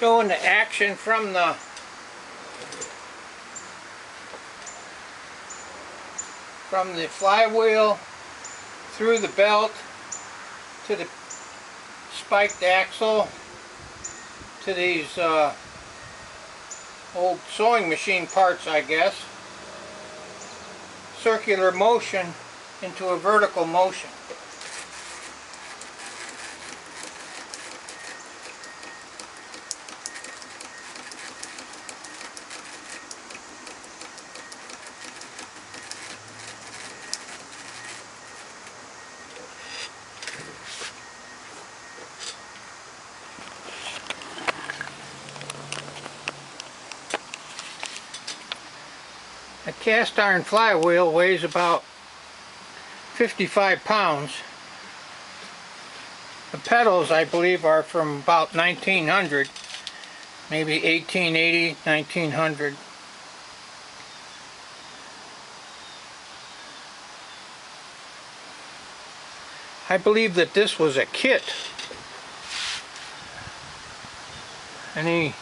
showing the action from the flywheel through the belt to the spiked axle to these old sewing machine parts, I guess. Circular motion into a vertical motion. A cast iron flywheel weighs about 55 pounds. The pedals, I believe, are from about 1900, maybe 1880, 1900. I believe that this was a kit. Any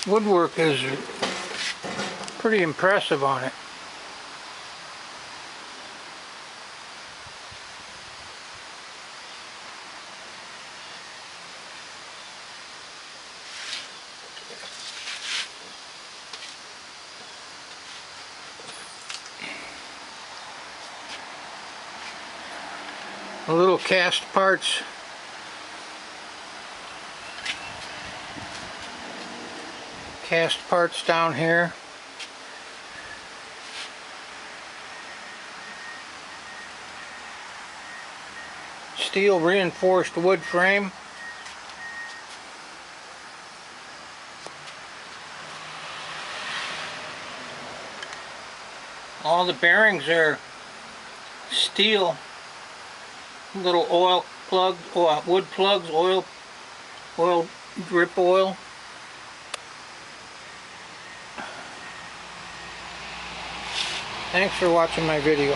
woodwork is pretty impressive on it. The little cast parts. Cast parts down here. Steel reinforced wood frame. All the bearings are steel. Little oil plugs, wood plugs, oil drip oil. Thanks for watching my video.